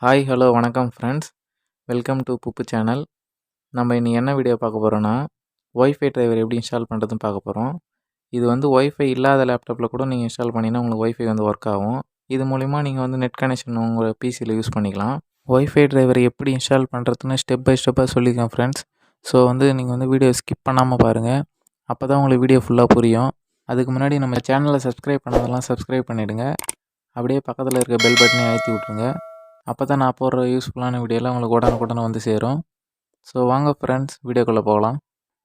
Hi hello வணக்கம் friends. Welcome to Puppu channel. நம்ம இன்னைக்கு என்ன வீடியோ பார்க்க போகிறோன்னா, ஒய்ஃபை டிரைவர் எப்படி இன்ஸ்டால் பண்ணுறதுன்னு பார்க்க போகிறோம். இது வந்து ஒய்ஃபை இல்லாத லேப்டாப்பில் கூட நீங்கள் இன்ஸ்டால் பண்ணிங்கன்னா உங்களுக்கு ஒய்ஃபை வந்து ஒர்க் ஆகும். இது மூலிமா நீங்கள் வந்து நெட் கனெக்ஷன் உங்கள் பிசியில் யூஸ் பண்ணிக்கலாம். ஒய்ஃபை டிரைவர் எப்படி இன்ஸ்டால் பண்ணுறதுன்னு ஸ்டெப் பை ஸ்டெப்பாக சொல்லியிருக்கேன் ஃப்ரெண்ட்ஸ். ஸோ வந்து நீங்கள் வந்து வீடியோ ஸ்கிப் பண்ணாமல் பாருங்கள். அப்போ தான் உங்களுக்கு வீடியோ ஃபுல்லாக புரியும். அதுக்கு முன்னாடி நம்ம சேனலை சப்ஸ்கிரைப் பண்ணதெல்லாம் சப்ஸ்கிரைப் பண்ணிவிடுங்க. அப்படியே பக்கத்தில் இருக்க பெல் பட்டனை அழுத்தி விட்ருங்க. அப்போ தான் நான் போடுற யூஸ்ஃபுல்லான வீடியோலாம் உங்களுக்கு உடனுக்குடனே வந்து சேரும். ஸோ வாங்க ஃப்ரெண்ட்ஸ் வீடியோக்குள்ளே போகலாம்.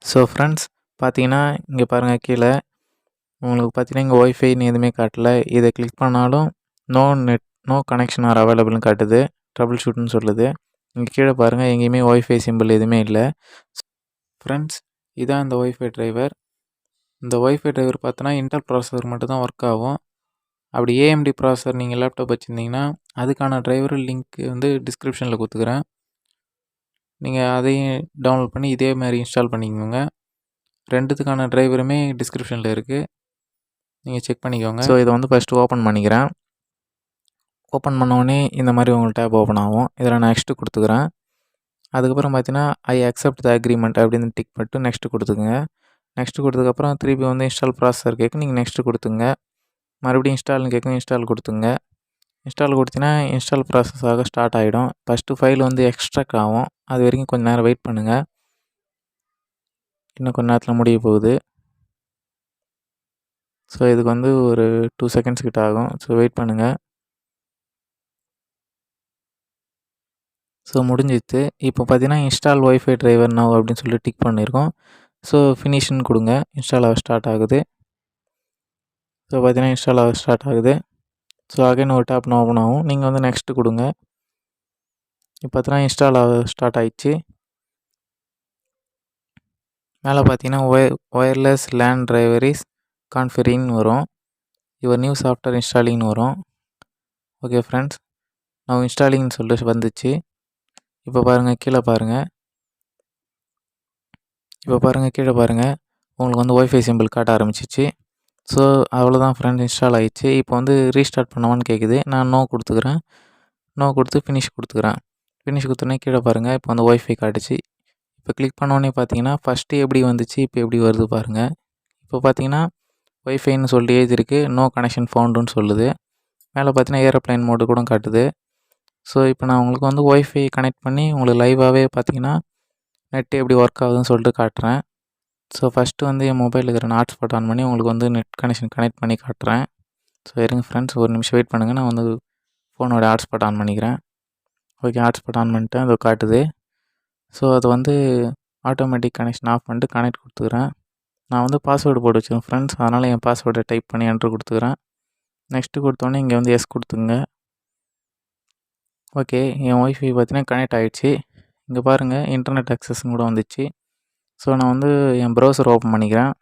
ஸோ ஃப்ரெண்ட்ஸ் பார்த்தீங்கன்னா இங்கே பாருங்கள், கீழே உங்களுக்கு பார்த்தீங்கன்னா இங்கே ஒய்ஃபைன்னு எதுவுமே காட்டல. இதை கிளிக் பண்ணாலும் நோ கனெக்ஷன் ஆர் அவைலபிள்னு காட்டுது. ட்ரபிள் ஷூட்னு சொல்லுது. இங்கே கீழே பாருங்கள், எங்கேயுமே ஒய்ஃபை சிம்பிள் எதுவுமே இல்லை. ஃப்ரெண்ட்ஸ் இதான் இந்த ஒய்ஃபை டிரைவர். இந்த ஒய்ஃபை டிரைவர் பார்த்தோன்னா இன்டெல் ப்ராசஸர் மட்டும் தான் ஒர்க் ஆகும். அப்படி ஏஎம்டி ப்ராசஸர் நீங்கள் லேப்டாப் வச்சுருந்தீங்கன்னா அதுக்கான டிரைவர் லிங்க் வந்து டிஸ்கிரிப்ஷனில் கொடுத்துக்கிறேன். நீங்கள் அதையும் டவுன்லோட் பண்ணி இதே மாதிரி இன்ஸ்டால் பண்ணிக்கோங்க. ரெண்டுத்துக்கான டிரைவருமே டிஸ்கிரிப்ஷனில் இருக்குது, நீங்கள் செக் பண்ணிக்கோங்க. ஸோ இதை வந்து ஃபஸ்ட்டு ஓப்பன் பண்ணிக்கிறேன். ஓப்பன் பண்ணோடனே இந்த மாதிரி உங்களுக்கு டேப் ஓப்பன் ஆகும். இதில் நான் நெக்ஸ்ட்டு கொடுத்துக்கிறேன். அதுக்கப்புறம் பார்த்தீங்கன்னா ஐ அக்செப்ட் த அக்ரிமெண்ட் அப்படின்னு டிக் பண்ணிட்டு நெக்ஸ்ட்டு கொடுத்துக்குங்க. நெக்ஸ்ட்டு கொடுத்ததுக்கப்புறம் திருப்பி வந்து இன்ஸ்டால் ப்ராசஸர் கேட்கும், நீங்கள் நெக்ஸ்ட்டு கொடுத்துங்க. மறுபடியும் இன்ஸ்டால்னு கேட்கும், இன்ஸ்டால் கொடுத்துங்க. இன்ஸ்டால் கொடுத்தீங்கன்னா இன்ஸ்டால் ப்ராசஸ் ஆக ஸ்டார்ட் ஆகிடும். ஃபஸ்ட்டு ஃபைல் வந்து எக்ஸ்ட்ராக்ட் ஆகும். அது வரைக்கும் கொஞ்சம் நேரம் வெயிட் பண்ணுங்கள். இன்னும் கொஞ்சம் நேரத்தில் முடிய போகுது. ஸோ இதுக்கு வந்து ஒரு 2 செகண்ட்ஸ் கிட்ட ஆகும். ஸோ வெயிட் பண்ணுங்கள். ஸோ முடிஞ்சிச்சு. இப்போ பார்த்தீங்கன்னா இன்ஸ்டால் ஒய்ஃபை டிரைவர் நவ் அப்படின்னு சொல்லி டிக் பண்ணியிருக்கோம். ஸோ ஃபினிஷ்னு கொடுங்க. இன்ஸ்டால் ஆக ஸ்டார்ட் ஆகுது. ஸோ பார்த்தீங்கன்னா இன்ஸ்டால் ஆக ஸ்டார்ட் ஆகுது. ஸோ அகைன் ஒரு டேப் ஓப்பன் ஆகும். நீங்கள் வந்து நெக்ஸ்ட்டு கொடுங்க. இப்போ பார்த்தீங்கன்னா இன்ஸ்டால் ஆக ஸ்டார்ட் ஆகிடுச்சு. மேலே பார்த்தீங்கன்னா ஒயர்லெஸ் லேன் டிரைவர் இஸ் கான்ஃபிகரிங்னு வரும். யுவர் நியூ சாஃப்ட்வேர் இன்ஸ்டாலிங்னு வரும். ஓகே ஃப்ரெண்ட்ஸ், நான் இன்ஸ்டாலிங்னு சொல்லிட்டு வந்துச்சு. இப்போ பாருங்கள், கீழே பாருங்கள். இப்போ பாருங்கள், கீழே பாருங்கள், உங்களுக்கு வந்து ஒய்ஃபை சிம்பிள் காட்ட ஆரம்பிச்சிச்சு. ஸோ அவ்வளோதான் ஃப்ரெண்ட்ஸ், இன்ஸ்டால் ஆகிடுச்சு. இப்போ வந்து ரீஸ்டார்ட் பண்ணவான்னு கேட்குது. நான் நோ கொடுத்துக்கிறேன். நோ கொடுத்து ஃபினிஷ் கொடுத்துக்கிறேன். ஃபினிஷ் கொடுத்தோன்னே கீழே பாருங்கள், இப்போ வந்து ஒய்ஃபை காட்டுச்சு. இப்போ கிளிக் பண்ணோன்னே பார்த்தீங்கன்னா ஃபஸ்ட்டு எப்படி வந்துச்சு, இப்போ எப்படி வருது பாருங்கள். இப்போ பார்த்தீங்கன்னா ஒய்ஃபைன்னு சொல்லி எழுதிருக்கு, நோ கனெக்ஷன் ஃபவுண்டுன்னு சொல்லுது. மேலே பார்த்தீங்கன்னா ஏரோப்ளைன் மோடு கூட காட்டுது. ஸோ இப்போ நான் உங்களுக்கு வந்து ஒய்ஃபை கனெக்ட் பண்ணி உங்களுக்கு லைவாகவே பார்த்தீங்கன்னா நெட்டு எப்படி ஒர்க் ஆகுதுன்னு சொல்லிட்டு காட்டுறேன். ஸோ ஃபஸ்ட்டு வந்து என் மொபைலில் இருக்கிற ஹாட்ஸ்பாட் ஆன் பண்ணி உங்களுக்கு வந்து நெட் கனெக்ஷன் கனெக்ட் பண்ணி காட்டுறேன். ஸோ இருங்க ஃப்ரெண்ட்ஸ், ஒரு நிமிஷம் வெயிட் பண்ணுங்கள். நான் வந்து ஃபோனோட ஹாட்ஸ்பாட் ஆன் பண்ணிக்கிறேன். ஓகே, ஹாட்ஸ்பாட் ஆன் பண்ணிட்டேன். அது காட்டுது. ஸோ அது வந்து ஆட்டோமேட்டிக் கனெக்ஷன் ஆஃப் பண்ணிட்டு கனெக்ட் கொடுத்துக்கிறேன். நான் வந்து பாஸ்வேர்டு போட்டு வச்சுருக்கேன் ஃப்ரெண்ட்ஸ், அதனால் என் பாஸ்வேர்டை டைப் பண்ணி என்ட்ரு கொடுத்துக்கிறேன். நெக்ஸ்ட்டு கொடுத்தோன்னே இங்கே வந்து எஸ் கொடுத்துங்க. ஓகே, என் ஒய்ஃபை பார்த்தீங்கன்னா கனெக்ட் ஆகிடுச்சு. இங்கே பாருங்கள், இன்டர்நெட் அக்சஸ்ன்னு கூட வந்துச்சு. ஸோ நான் வந்து என் ப்ரௌசர் ஓப்பன் பண்ணிக்கிறேன்.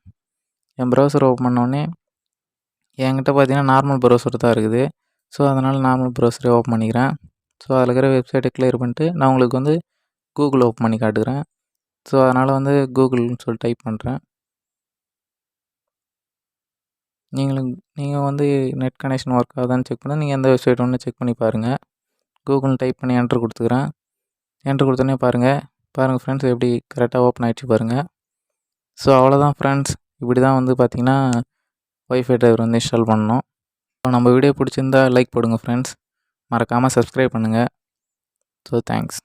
என் ப்ரௌசர் ஓப்பன் பண்ணோடனே என்கிட்ட பார்த்தீங்கன்னா நார்மல் ப்ரௌசர் தான் இருக்குது. ஸோ அதனால் நார்மல் ப்ரௌசரே ஓப்பன் பண்ணிக்கிறேன். ஸோ அதில் இருக்கிற வெப்சைட்டை கிளியர் பண்ணிட்டு நான் உங்களுக்கு வந்து கூகுள் ஓப்பன் பண்ணி காட்டுக்கிறேன். ஸோ அதனால் வந்து கூகுள்னு சொல்லி டைப் பண்ணுறேன். நீங்கள் வந்து நெட் கனெக்ஷன் ஒர்க் ஆகுதான்னு செக் பண்ணால் நீங்கள் எந்த வெப்சைட் ஒன்று செக் பண்ணி பாருங்கள். கூகுள்னு டைப் பண்ணி என்ட்ரு கொடுத்துக்கிறேன். என்ட்ரு கொடுத்தோன்னே பாருங்கள் ஃப்ரெண்ட்ஸ், எப்படி கரெக்டாக ஓப்பன் ஆகிடுச்சு பாருங்கள். ஸோ அவ்வளோதான் ஃப்ரெண்ட்ஸ், இப்படி தான் வந்து பார்த்திங்கன்னா ஒய்ஃபை டிரைவர் வந்து இன்ஸ்டால் பண்ணணும். நம்ம வீடியோ பிடிச்சிருந்தா லைக் போடுங்க ஃப்ரெண்ட்ஸ். மறக்காமல் சப்ஸ்கிரைப் பண்ணுங்கள். So thanks.